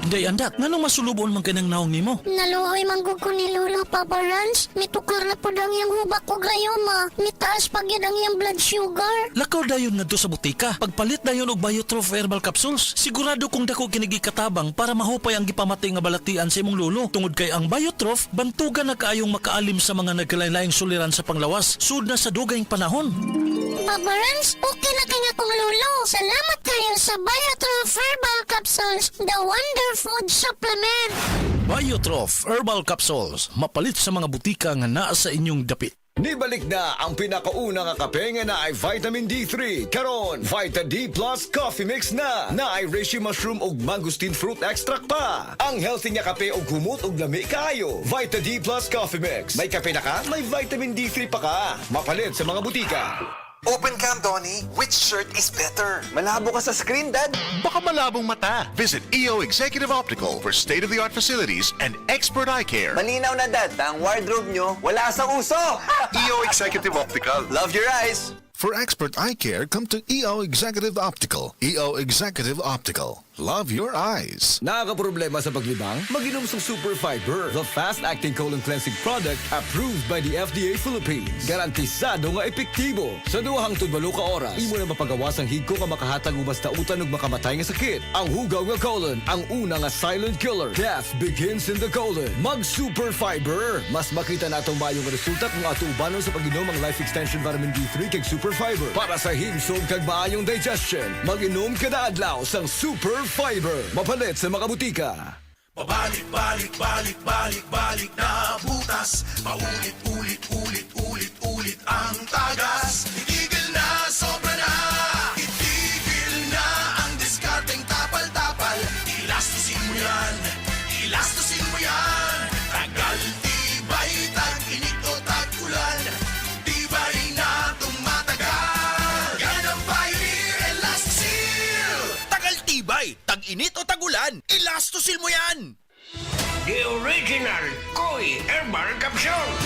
Day andak, nganong masulubon man kanang naong nimo? Naluhoy manggug ko ni Lolo, Papa Rans. Mitukar na po ang iyang hubak ko gayoma. Mitaas pag yan ang iyang blood sugar. Lakaw dayon ngadto sa butika. Pagpalit dayon og Biotrof herbal capsules, sigurado kung dako kinigi katabang para mahupay ang gipamatay nga balatian sa imong lolo. Tungod kay ang Biotrof bantugan na kaayong makaalim sa mga nagkalain-laing suliran sa panglawas sud na sa dugayng panahon. Papa Rans, okay na kanya kong Lolo. Salamat kayo sa Biotrof Herbal Capsules, the Wonder Food Supplement. Biotrof herbal capsules, mapalit sa mga butika nga naa sa inyong dapit. Nibalik na ang pinakauna nga kape nga na ay vitamin D3. Karon, Vita D Plus Coffee Mix na ay reishi mushroom ug mangosteen fruit extract pa. Ang healthy nga kape ug humot ug lami kaayo. Vita D Plus Coffee Mix. May kape na ka, may vitamin D3 pa ka. Mapalit sa mga butika. Open cam, Donnie. Which shirt is better? Malabo ka sa screen, Dad. Baka malabong mata. Visit EO Executive Optical for state-of-the-art facilities and expert eye care. Malinaw na, Dad. Ang wardrobe nyo, wala sa uso. EO Executive Optical. Love your eyes. For expert eye care, come to EO Executive Optical. EO Executive Optical. Love your eyes. Nakakaproblema sa paglibang? Mag-inom sa Super Fiber, the fast-acting colon cleansing product approved by the FDA Philippines. Garantisado nga epektibo. Sa 2 hangtod 8 ka oras, imo na mapagawas ang higko nga makahatag og basta utan ug makamatay nga sakit. Ang hugaw nga colon, ang una nga silent killer. Death begins in the colon. Mag Super Fiber. Mas makita natong mayong resulta kung ato ubanon sa pag-inom ang Life Extension Vitamin D3 kag Super Fiber. Para sa himsog kag maayong digestion, mag-inom kada adlaw sang Super Fiber. Mapalit sa mga butika. Pabalik-balik na butas. Paulit-ulit ang tagas. Itigil na, sobra na. Itigil na ang diskarteng tapal-tapal. Ilastusin mo yan. Tagal, tibay, tag-init o tag-ulan. Tibay na tumatagal. Yan ang Pioneer Elastosil. Tagal, tibay, tag-init o tag-ulan. Elastosil mo yan. The original Koi Herbal Capsule.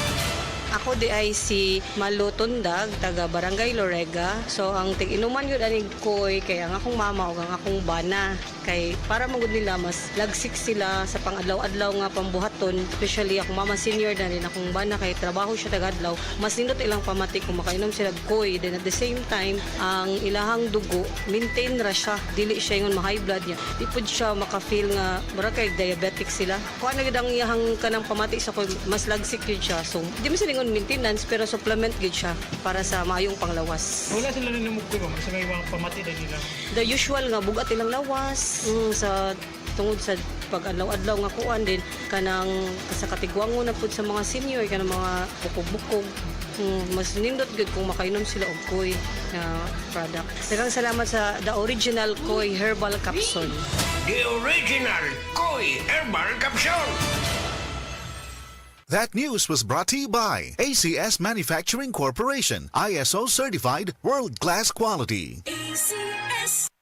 Ako di ay si Malu Tundag, taga Barangay Lorega. So ang tig-inuman yun aning koy kay ang akong mama o ang akong bana. Kay para magud nila mas lagsik sila sa pang-adlaw-adlaw nga pambuhaton. Especially akong mama senior na rin akong bana kay trabaho siya taga-adlaw. Mas nindot ilang pamati kung makainom sila koy. Then at the same time, ang ilahang dugo, maintain ra siya. Dili siya yung ma-high blood niya. Di po siya maka-feel nga bara kay diabetic sila. Kung ano ang iyahang kanang pamati sa koy, mas lagsik yun siya. So di mo silingon maintenance pero supplement gid siya para sa maayong panglawas. Wala sila nanimog ko ba? Sa may mga pamati na nila. The usual nga bugat ilang lawas sa tungod sa pag-adlaw-adlaw nga kuan din kanang sa katigwango na pud sa mga senior kanang mga bukog-bukog. Mas nindot gud kung makainom sila og koy na product. Daghang salamat sa the original Koi Herbal Capsule. The original Koi Herbal Capsule. That news was brought to you by ACS Manufacturing Corporation, ISO certified world-class quality.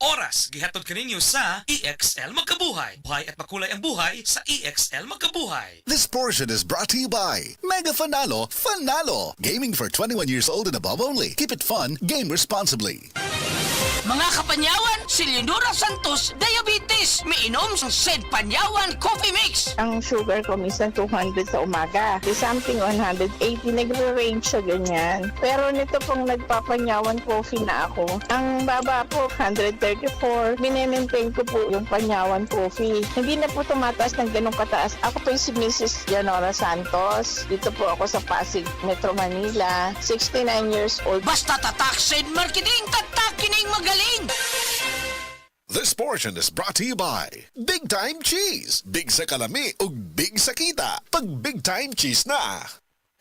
Oras, gihatod kaninyo sa EXL Magkabuhay. Buhay at makulay ang buhay sa EXL Magkabuhay. This portion is brought to you by Mega Fanalo, Fanalo. Gaming for 21 years old and above only. Keep it fun, game responsibly. Mga kapanyawan, si Leonora Santos, diabetes. Miinom sa Sed Panyawan Coffee Mix. Ang sugar ko minsan 200 sa umaga. Di something 180, nagre-range sa ganyan. Pero nito pong nagpapanyawan coffee na ako. Ang baba po, 134. Minemaintain ko po yung panyawan coffee. Hindi na po tumataas ng ganong kataas. Ako po si Mrs. Leonora Santos. Dito po ako sa Pasig, Metro Manila. 69 years old. Basta tatak Sed Marketing, tatak kining magaling. This portion is brought to you by Big Time Cheese. Big sa kalami ug big sa kita. Pag Big Time Cheese na.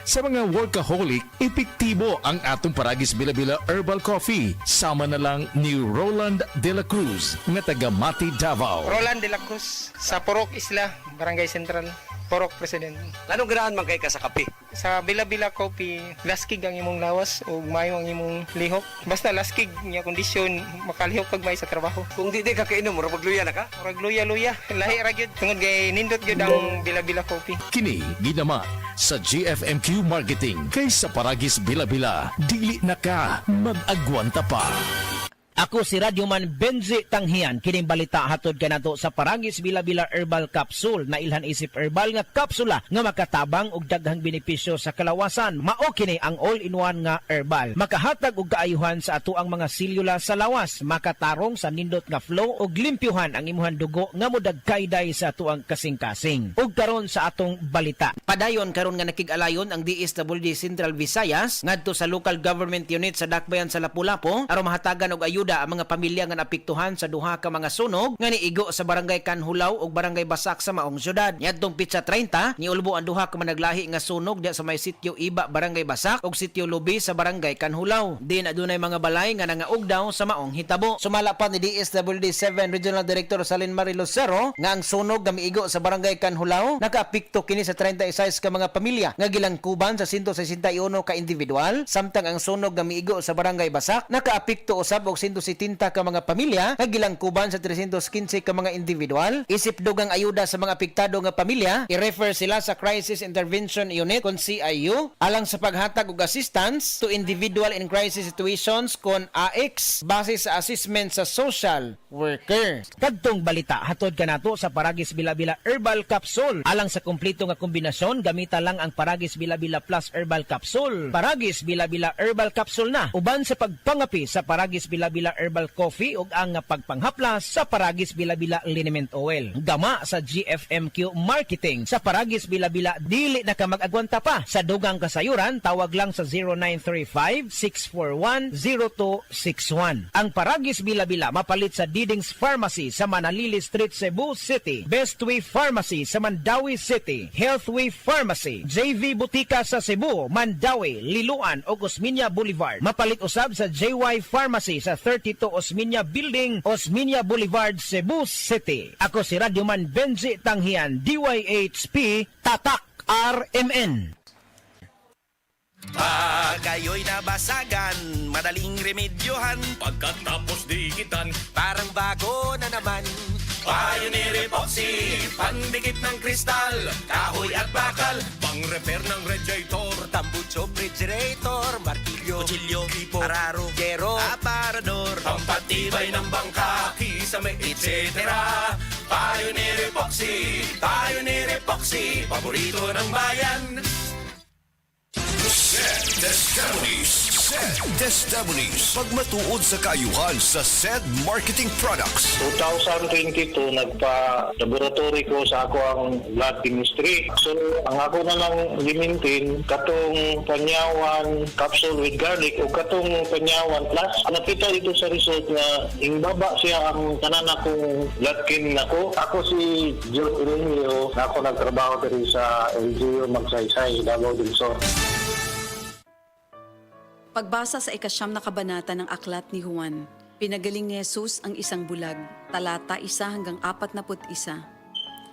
Sa mga workaholic, epektibo ang atong Paragis Bila-Bila Herbal Coffee. Sama na lang ni Roland De La Cruz, nga taga Mati, Davao. Roland De La Cruz, sa Purok Isla, Barangay Central, Purok President. Anong ganahan man kay ka sa kape? Sa Bila-Bila Coffee, laskig ang imong lawas o mayo ang imong lihok. Basta laskig niya kondisyon, makalihok pag may sa trabaho. Kung di ka kainom, mura magluya na ka? Murag luya-luya, lahi ra gyud. Tungod kay nindot gyud ang Bila-Bila Coffee. Kini ginama sa GFMQ Marketing. Kay sa Paragis Bila-Bila, dili na ka mag-agwanta pa. Ako si Radyoman Benji Tanghian, kining balita hatod kanato sa Paragis Bila-Bila Herbal Capsule na ilhan isip herbal nga kapsula nga makatabang og daghang benepisyo sa kalawasan. Mao kini ang all-in-one nga herbal. Makahatag og kaayuhan sa ato ang mga selula sa lawas, makatarong sa nindot nga flow og limpyuhan ang imuhang dugo nga modagkayday sa ato ang kasing-kasing. Ug karon sa atong balita. Padayon karon nga nakig-alayon ang DSWD Central Visayas ngadto sa local government unit sa Dakbayan sa Lapu-Lapu aron mahatagan og ayuda ang mga pamilya nga napiktuhan sa duha ka mga sunog nga niigo sa barangay Kanhulaw ug barangay Basak sa maong syudad. Niadtong pitsa 30 niulbo ang duha ka managlahi nga sunog diha sa may sitio Iba barangay Basak ug sitio Lubi sa barangay Kanhulaw. Din adunay mga balay nga nangaugdaw sa maong hitabo. Sumala pa ni DSWD 7 Regional Director Salin Marie Lucero nga ang sunog nga miigo sa barangay Kanhulaw nakaapekto kini sa 36 ka mga pamilya nga gilangkuban sa 161 ka individual, samtang ang sunog nga miigo sa barangay Basak nakaapekto usab og 170 ka mga pamilya nga gilangkuban sa 315 ka mga individual. Isip dugang ayuda sa mga apektado nga pamilya, i-refer sila sa Crisis Intervention Unit kon CIU alang sa paghatag og assistance to individual in crisis situations kon AX base sa assessment sa social worker. Kadtong balita hatod kanato sa Paragis Bila-Bila Herbal Capsule. Alang sa kumpleto nga kombinasyon, gamita lang ang Paragis Bila-Bila Plus Herbal Capsule. Paragis Bila-Bila Herbal Capsule na uban sa pagpangapi sa Paragis Bila-Bila Herbal Coffee ug ang pagpanghaplas sa Paragis Bila-Bila Liniment Oil. Gama sa GFMQ Marketing sa Paragis Bila-Bila dili na ka mag-agwanta pa. Sa dugang kasayuran, tawag lang sa 0935-641-0261. Ang Paragis Bila-Bila mapalit sa Didings Pharmacy sa Manalili Street, Cebu City, Bestway Pharmacy sa Mandawi City, Healthway Pharmacy, JV Butika sa Cebu, Mandawi, Liloan ug Osmeña Boulevard. Mapalit usab sa JY Pharmacy sa 32 Osmeña Building, Osmeña Boulevard, Cebu City. Ako si Radyoman Benji Tanghian, DYHP, Tatak RMN. Pag ayo'y nabasagan, madaling remedyohan. Pagkatapos dikitan, parang bago na naman. Pioneer Epoxy, pandikit ng kristal, kahoy at bakal, pang-repair ng radiator, tambucho, refrigerator, martilyo, kutsilyo, gripo, araro, gero, aparador, pampatibay ng bangka, kisame, etc. Pioneer Epoxy, paborito ng bayan. Destabunis. Pagmatuod sa kaayuhan sa SED Marketing Products. 2022, nagpa-laboratory ko sa ako ang blood chemistry. So, ang ako na lang limintin, katong panyawan capsule with garlic o katong panyawan plus. Nakita ito sa result na ingbaba siya ang tanan akong blood chem nako. Ako si Joe Irenio, ako nagtrabaho diri sa LGU Magsaysay, Davao del Sur. Pagbasa sa ikasyam na kabanata ng aklat ni Juan, pinagaling ni Jesus ang isang bulag, talata 1-41.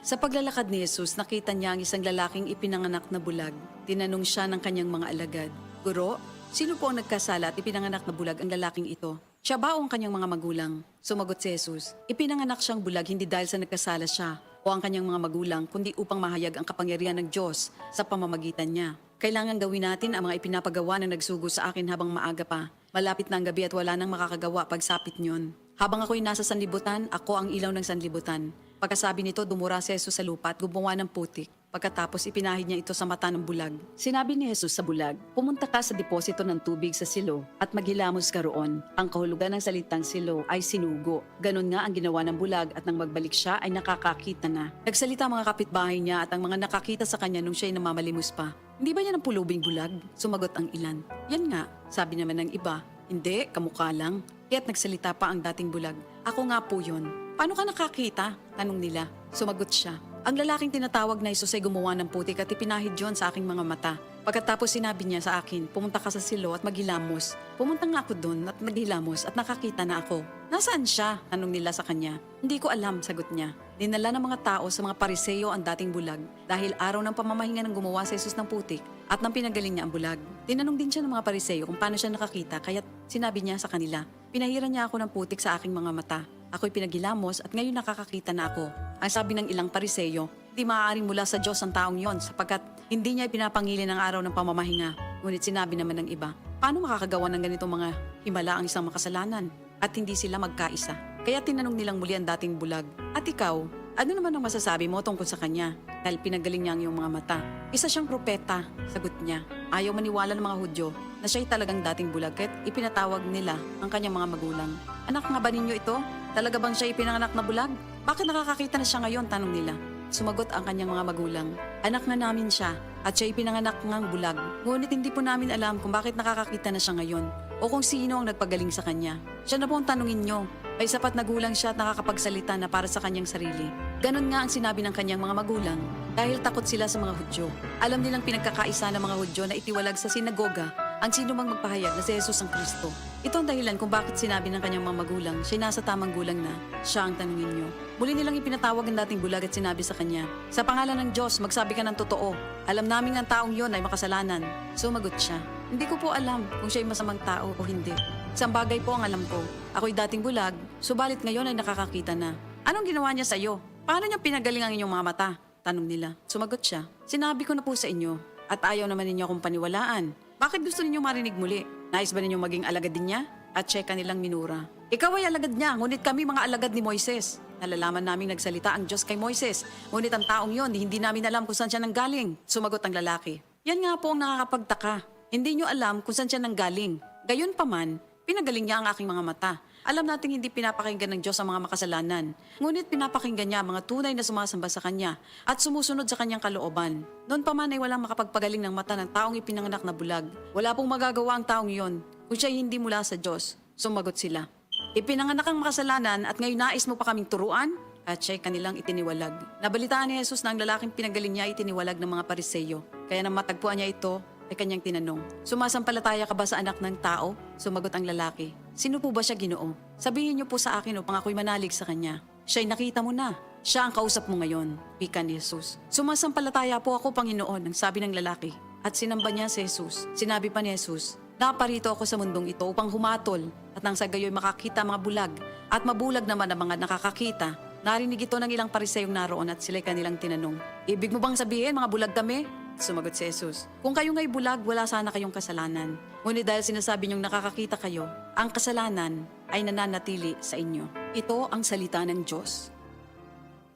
Sa paglalakad ni Jesus, nakita niya ang isang lalaking ipinanganak na bulag. Tinanong siya ng kanyang mga alagad, "Guro, sino po ang nagkasala at ipinanganak na bulag ang lalaking ito? Siya ba o ang kanyang mga magulang?" Sumagot si Jesus, "Ipinanganak siyang bulag hindi dahil sa nagkasala siya o ang kanyang mga magulang, kundi upang mahayag ang kapangyarihan ng Diyos sa pamamagitan niya. Kailangan gawin natin ang mga ipinapagawa na nagsugo sa akin habang maaga pa. Malapit na ang gabi at wala nang makakagawa pagsapit niyon. Habang ako'y nasa sanlibutan, ako ang ilaw ng sanlibutan." Pagkasabi nito, dumura si Jesus sa lupa at gumawa ng putik. Pagkatapos ipinahid niya ito sa mata ng bulag. Sinabi ni Jesus sa bulag, "Pumunta ka sa deposito ng tubig sa silo at maghilamos ka roon." Ang kahulugan ng salitang silo ay sinugo. Ganon nga ang ginawa ng bulag at nang magbalik siya ay nakakakita na. Nagsalita ang mga kapitbahay niya at ang mga nakakita sa kanya nung siya'y namamalimos pa. "Hindi ba yan ang pulubing bulag?" Sumagot ang ilan. "Yan nga," sabi naman ng iba. "Hindi, kamukha lang." Kaya't nagsalita pa ang dating bulag, "Ako nga po yun." "Paano ka nakakita?" tanong nila. Sumagot siya, "Ang lalaking tinatawag na Jesus ay gumawa ng putik at ipinahid yon sa aking mga mata. Pagkatapos sinabi niya sa akin, pumunta ka sa silo at maghilamos. Pumunta nga ako doon at maghilamos at nakakita na ako." "Nasaan siya?" tanong nila sa kanya. "Hindi ko alam," sagot niya. Dinala ng mga tao sa mga Pariseo ang dating bulag dahil araw ng pamamahinga ng gumawa si Jesus ng putik at nang pinagaling niya ang bulag. Tinanong din siya ng mga Pariseo kung paano siya nakakita kaya't sinabi niya sa kanila, "Pinahiran niya ako ng putik sa aking mga mata. Ako'y pinaghilamos at ngayon nakakakita na ako." Ang sabi ng ilang Pariseo, "Di maaaring mula sa Diyos ang taong yon sapagkat hindi niya pinapangili ng araw ng pamamahinga." Ngunit sinabi naman ng iba, "Paano makakagawa ng ganitong mga himala ang isang makasalanan?" at hindi sila magkaisa. Kaya tinanong nilang muli ang dating bulag, "At ikaw, ano naman ang masasabi mo tungkol sa kanya?" Dahil pinagaling niya ang iyong mga mata. "Isa siyang propeta," sagot niya. Ayaw maniwala ng mga Hudyo na siya'y talagang dating bulag kaya't ipinatawag nila ang kanyang mga magulang. "Anak nga ba ninyo ito? Talaga bang siya ipinanganak na bulag? Bakit nakakakita na siya ngayon?" tanong nila. Sumagot ang kanyang mga magulang, "Anak nga namin siya at siya ipinanganak ngang bulag. Ngunit hindi po namin alam kung bakit nakakakita na siya ngayon o kung sino ang nagpagaling sa kanya. Siya na po ang tanungin nyo. May sapat na gulang siya at nakakapagsalita na para sa kanyang sarili." Ganon nga ang sinabi ng kanyang mga magulang dahil takot sila sa mga Hudyo. Alam nilang pinagkakaisa ng mga Hudyo na itiwalag sa sinagoga ang sino mang magpahayag na si Jesus ang Kristo. Ito ang dahilan kung bakit sinabi ng kanyang mga magulang siya'y nasa tamang gulang na siya ang tanungin nyo. Muli nilang ipinatawag ang dating bulag at sinabi sa kanya, "Sa pangalan ng Diyos, magsabi ka ng totoo. Alam namin ang taong yon ay makasalanan." Sumagot siya, "Hindi ko po alam kung siya'y masamang tao o hindi. Isang bagay po ang alam ko. Ako'y dating bulag, subalit ngayon ay nakakakita na." "Anong ginawa niya sa iyo? Paano niya pinagaling ang inyong mga mata?" tanong nila. Sumagot siya, "Sinabi ko na po sa inyo at ayaw naman ninyo akong paniwalaan. Bakit gusto ninyo marinig muli? Nais ba ninyo maging alagad din niya?" At siya kanilang minura. "Ikaw ay alagad niya, ngunit kami mga alagad ni Moises. Nalalaman naming nagsalita ang Diyos kay Moises, ngunit ang taong yon, hindi namin alam kung saan siya nanggaling." Sumagot ang lalaki, "Yan nga po ang nakakapagtaka. Hindi nyo alam kung saan siya nanggaling. Gayon pa man, pinagaling niya ang aking mga mata. Alam nating hindi pinapakinggan ng Diyos ang mga makasalanan, ngunit pinapakinggan niya ang mga tunay na sumasamba sa Kanya at sumusunod sa Kanyang kalooban. Noon pa man ay walang makapagpagaling ng mata ng taong ipinanganak na bulag. Wala pong magagawa ang taong yon kung siya'y hindi mula sa Diyos." Sumagot sila, "Ipinanganak ang makasalanan at ngayon nais mo pa kaming turuan?" At siya'y kanilang itiniwalag. Nabalitaan ni Jesus na ang lalaking pinagaling niya ay itiniwalag ng mga Pariseyo. Kaya nang matagpuan niya ito, ay kanyang tinanong, "Sumasampalataya ka ba sa anak ng tao?" Sumagot ang lalaki, "Sino po ba siya, Ginoo? Sabihin niyo po sa akin upang ako'y manalig sa kanya." "Siya'y nakita mo na. Siya ang kausap mo ngayon," wika ni Jesus. "Sumasampalataya po ako, Panginoon," ang sabi ng lalaki. At sinamba niya si Jesus. Sinabi pa ni Jesus, "Naparito ako sa mundong ito upang humatol at nang sa gayo'y makakita mga bulag at mabulag naman ang mga nakakakita." Narinig ito ng ilang Pariseyong naroon at sila'y kanilang tinanong, "Ibig mo bang sabihin mga bulag kami?" Sumagot si Jesus, "Kung kayo nga'y bulag, wala sana kayong kasalanan. Ngunit dahil sinasabi niyong nakakakita kayo, ang kasalanan ay nananatili sa inyo." Ito ang salita ng Diyos.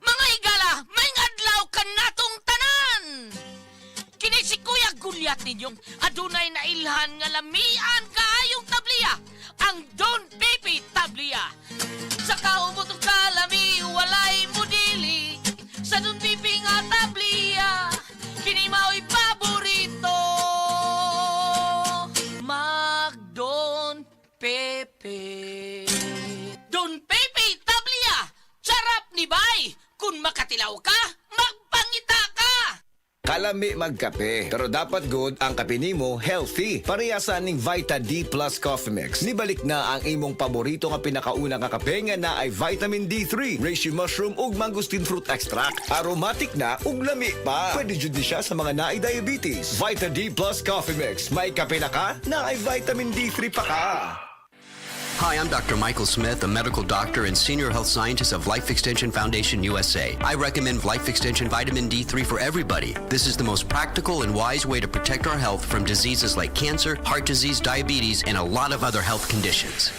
Mga higala, may adlaw ka natong tanan! Kini si Kuya Gulyat ninyong adunay na ilhan nga lamian kaayong tabliya, ang Don Pepe Tabliya. Sa kaumutong kalami, walay mudili, sa Don Pepe nga tabliya, kini mao'y paborito. Mag-Don Pepe. Don Pepe Tabliya, charap ni bay. Kung makatilaw ka, magpangita ka. Kalami magkape, pero dapat good ang kape nimo healthy. Parehasan ning Vita D Plus Coffee Mix. Nibalik na ang imong paborito nga pinakauna nga kape nga na ay vitamin D3, reishi mushroom ug mangosteen fruit extract. Aromatic na ug lami pa. Pwede jud ni siya sa mga naay diabetes. Vita D Plus Coffee Mix. May kape na ka, na ay vitamin D3 pa ka. Hi, I'm Dr. Michael Smith, a medical doctor and senior health scientist of Life Extension Foundation USA. I recommend Life Extension Vitamin D3 for everybody. This is the most practical and wise way to protect our health from diseases like cancer, heart disease, diabetes, and a lot of other health conditions.